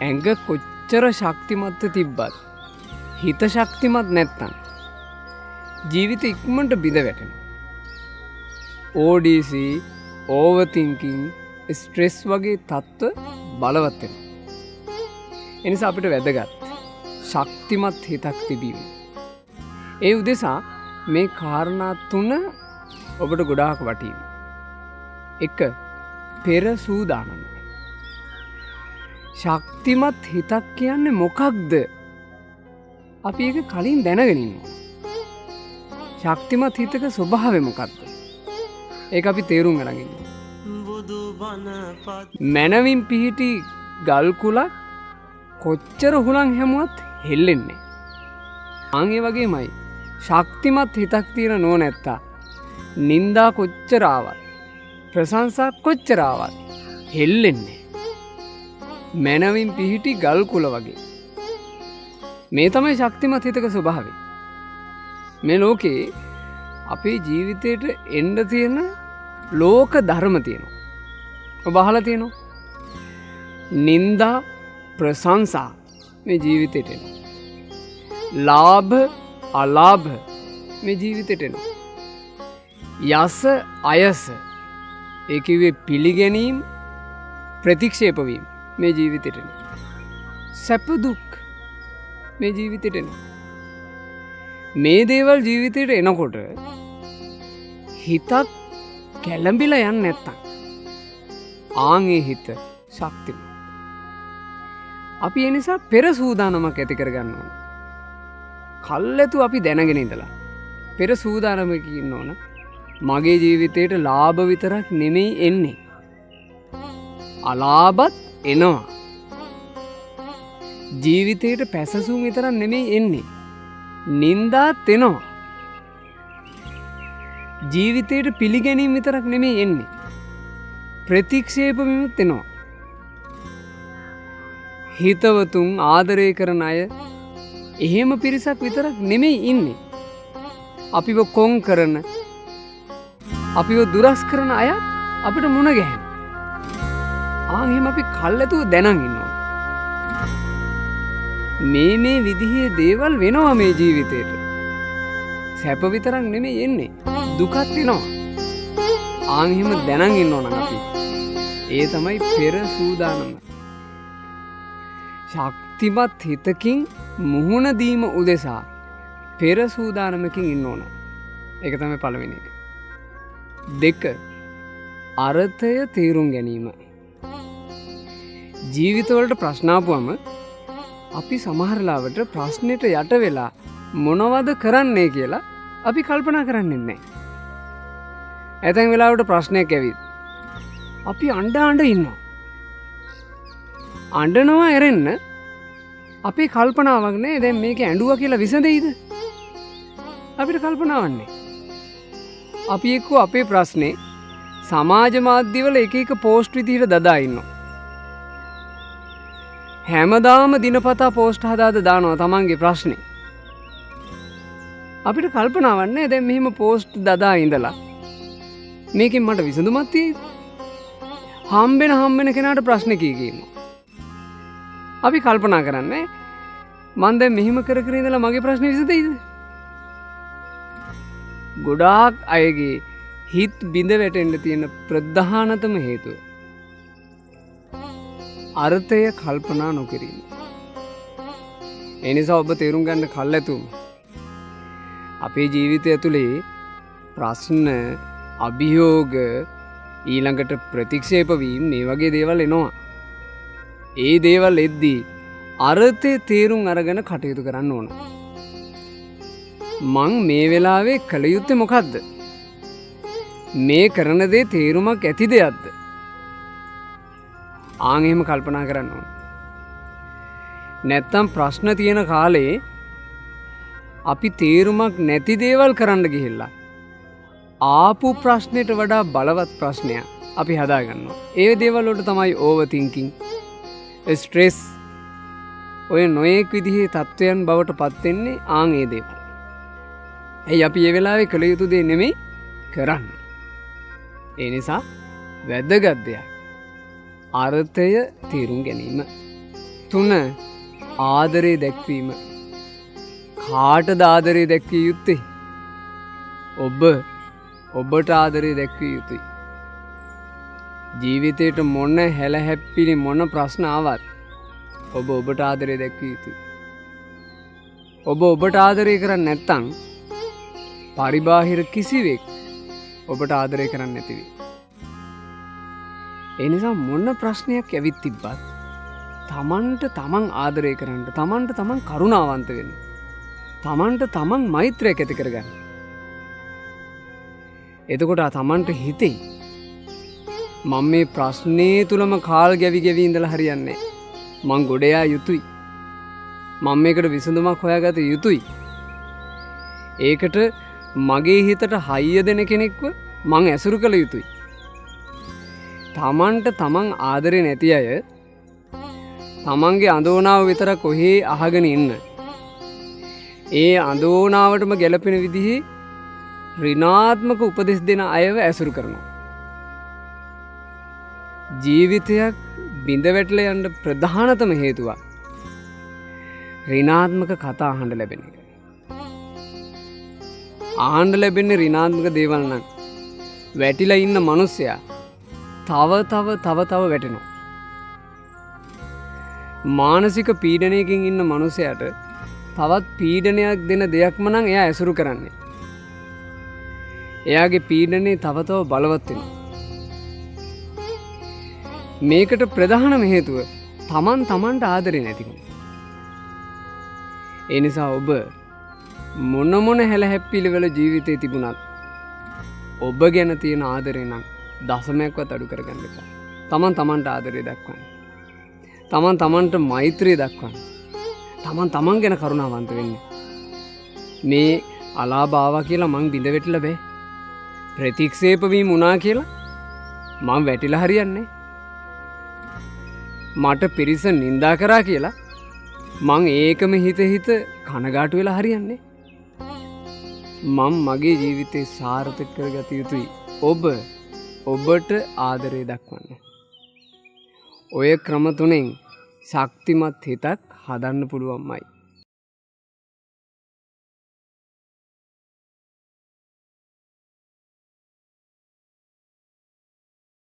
ඇඟ කොච්චර ශක්තිමත්ව තිබ්බත් හිත ශක්තිමත් නැත්තම් ජීවිත ඉක්මනට බිඳ වැටෙනවා. ODC, overthinking, ස්ට්‍රෙස් වගේ තත්ත්ව බලවත් වෙනවා. ඒ නිසා අපිට වැදගත් ශක්තිමත් හිතක් තිබීම. ඒ උදෙසා මේ කාරණා තුන ඔබට ගොඩාක් වටියි. 1. පෙර සූදානම. ශක්තිමත් හිතක් කියන්නේ මොකක්ද? අපි ඒක කලින් දැනගෙන ඉන්නවා. ශක්තිමත් හිතක ස්වභාවය මොකක්ද? ඒක අපි තේරුම් අරන් ඉන්නවා. මනවින් පිහිටි ගල් කුලක් කොච්චර හුලං හැමුවත් හෙල්ලෙන්නේ. ආන් ඒ වගේමයි ශක්තිමත් හිතක් තියෙන නෝනැත්තා නින්දා කොච්චර ආවත් ප්‍රශංසා කොච්චර ආවත් හෙල්ලෙන්නේ. මනවින් පිහිටි ගල් කුල වගේ. මේ තමයි ශක්තිමත් හිතක ස්වභාවය. මේ ලෝකේ අපේ ජීවිතයට එන්න තියෙන ලෝක ධර්ම තියෙනවා. ඔබ අහලා තියෙනවා. නින්දා ප්‍රශංසා මේ ජීවිතයට එනවා. ලාභ අලාභ මේ ජීවිතයට එනවා. යස අයස ඒ කිව්වේ පිළිගැනීම ප්‍රතික්ෂේප වීම මේ ජීවිතයට එනවා. සැප දුක් මේ ජීවිතයට එනවා. මේ දේවල් ජීවිතයට එනකොට හිතක් කැළඹිලා යන්නේ නැත්තම් ආන්ගේ හිත ශක්තිමත්. අපි ඒ නිසා පෙර සූදානමක් ඇති කරගන්න ඕන. කල්ැතු අපි දැනගෙන ඉඳලා පෙර සූදානමක ඉන්න ඕන. මගේ ජීවිතේට ලාභ විතරක් නෙමෙයි එන්නේ. අලාභත් එනවා. ජීවිතේට පැසසුම් විතරක් නෙමෙයි එන්නේ. නින්දාත් එනවා. ජීවිතේට පිළිගැනීම විතරක් නෙමෙයි එන්නේ. ප්‍රතික්ෂේප විමුත් එනවා. හිතවතුන් ආදරය කරන අය එහෙම පිරිසක් විතරක් නෙමෙයි ඉන්නේ. අපිව කොන් කරන අපිව දුරස් කරන අය අපිට මුණ ගැහෙන. ආන් එහෙම අපි කල්ැතුව දැනන් ඉන්නවා. මේ විදිහේ දේවල් වෙනවා මේ ජීවිතේට. සැප විතරක් නෙමෙයි එන්නේ. දුකත් එනවා. ආන් එහෙම දැනන් ඉන්න ඕන අපි. ඒ තමයි පෙර සූදානම. ශක්තිමත් හිතකින් මුහුණ දීම උදෙසා පෙර සූදානමකින් ඉන්න ඕන. ඒක තමයි පළවෙනි එක. 2. අර්ථය තේරුම් ගැනීම. ජීවිතවලට ප්‍රශ්න ආපුවම අපි සමහර ලාවට ප්‍රශ්නෙට යට වෙලා මොනවද කරන්නේ කියලා අපි කල්පනා කරන්නේ නැහැ. ඇතැම් වෙලාවට ප්‍රශ්නයක් ඇවිත් අපි අඬ ඉන්නවා. අඬනවා ඇරෙන්න අපේ කල්පනාවක් නෑ දැන් මේක ඇඬුවා කියලා විසඳෙයිද? අපිට කල්පනාවන්නේ. අපි එක්කෝ අපේ ප්‍රශ්නේ සමාජ මාධ්‍යවල එක පෝස්ට් විදිහට දදා ඉන්නවා. හැමදාම දිනපතා පෝස්ට් හදාද දානවා තමන්ගේ ප්‍රශ්නේ. අපිට කල්පනාවක් නෑ දැන් මෙහෙම පෝස්ට් දදා ඉඳලා මේකෙන් මට විසඳුමක් තියෙයිද? හම්බෙන කෙනාට ප්‍රශ්න කීකිනවා. අපි කල්පනා කරන්නේ මන් දැන් මෙහෙම කර ඉඳලා මගේ ප්‍රශ්නේ විසඳෙයිද? ගොඩාක් අයගේ හිත බිඳ වැටෙන්න තියෙන ප්‍රධානතම හේතුව අර්ථය කල්පනා නොකිරීම. ඒ නිසා ඔබ තේරුම් ගන්න කල්ැතුම අපේ ජීවිතය ඇතුලේ ප්‍රශ්න, අභියෝග, ඊළඟට ප්‍රතික්ෂේප වීම මේ වගේ දේවල් එනවා. ඒ දේවල් එද්දී අර්ථය තේරුම් අරගෙන කටයුතු කරන්න ඕන. මං මේ වෙලාවේ කළ යුත්තේ මොකද්ද? මේ කරන දේ තේරුමක් ඇති දෙයක්ද? ආන් එහෙම කල්පනා කරන්න ඕන. නැත්තම් ප්‍රශ්න තියෙන කාලේ අපි තේරුමක් නැති දේවල් කරන්න ගිහිල්ලා ආපු ප්‍රශ්නෙට වඩා බලවත් ප්‍රශ්නයක් අපි හදාගන්නවා. ඒ දේවල් වලට තමයි ඕවර් තින්කින්, ස්ට්‍රෙස්, ඔය නොයෙක් විදිහේ තත්ත්වයන් බවට පත් වෙන්නේ ආන් ඒ දේවල්. එයි අපි මේ වෙලාවේ කළ යුතු දේ නෙමෙයි කරන්නේ. ඒ නිසා වැදගත් දෙයක් අර්ථය තේරුම් ගැනීම. 3 ආදරේ දැක්වීම. කාටද ආදරේ දැක්විය යුත්තේ? ඔබට ආදරේ දැක්විය යුතුයි. ජීවිතේට මොන හැලහැප්පිලි මොන ප්‍රශ්න ආවත් ඔබට ආදරේ දැක්විය යුතුයි. ඔබට ආදරේ කරන්නේ නැත්නම් පරිබාහිර කිසිවෙක් ඔබට ආදරේ කරන්නේ නැති වෙයි. ඒ නිසා මොන ප්‍රශ්නයක් ඇවිත් තිබ්බත් තමන්ට තමන් ආදරය කරන්න, තමන්ට තමන් කරුණාවන්ත වෙන්න, තමන්ට තමන් මෛත්‍රියක් ඇති කරගන්න. එතකොට තමන්ට හිතෙයි මම මේ ප්‍රශ්නේ තුලම කාල් ගැවි ඉඳලා හරියන්නේ නැහැ. මං ගොඩ යා යුතුයි. මම මේකට විසඳුමක් හොයාගත යුතුයි. ඒකට මගේ හිතට හයිය දෙන කෙනෙක්ව මං ඇසුරු කළ යුතුයි. තමන්ට තමන් ආදරේ නැති අය තමන්ගේ අඳෝනාව විතර කොහේ අහගෙන ඉන්න. ඒ අඳෝනාවටම ගැලපෙන විදිහේ ඍණාත්මක උපදෙස් දෙන අයව ඇසුරු කරනවා. ජීවිතයක් බිඳ වැටලා යන්න ප්‍රධානතම හේතුව ඍණාත්මක කතා අහන්න ලැබෙන එක. ආහන්න ලැබෙන්නේ ඍණාත්මක දේවල් නම් වැටිලා ඉන්න මිනිස්සයා තව වැටෙනවා. මානසික පීඩනයකින් ඉන්න මිනිසයාට තවත් පීඩනයක් දෙන දෙයක්ම නම් එයා ඇසුරු කරන්නේ. එයාගේ පීඩනේ තව බලවත් වෙනවා. මේකට ප්‍රධානම හේතුව තමන්ට ආදරේ නැතිකම. ඒ නිසා ඔබ මොන හැලහැප්පිලි වල ජීවිතේ තිබුණත් ඔබ ගැන තියෙන ආදරේ නම් දශමයක්වත් අඩු කරගන්න එපා. තමන්ට ආදරේ දක්වන්න. තමන්ට මෛත්‍රිය දක්වන්න. තමන් ගැන කරුණාවන්ත වෙන්න. මේ අලාභ ආවා කියලා මං බිඳ වැටිලා බෑ. ප්‍රතික්ෂේප වීම වුණා කියලා මං වැටිලා හරියන්නේ. මට පිරිස නිඳා කරා කියලා මං ඒකම හිත කනගාටු වෙලා හරියන්නේ. මම මගේ ජීවිතේ සාර්ථක කරගත යුතුයි. ඔබට ආදරේ දක්වන්න. ඔය ක්‍රම තුනෙන් ශක්තිමත් හිතක් හදන්න පුළුවන්මයි.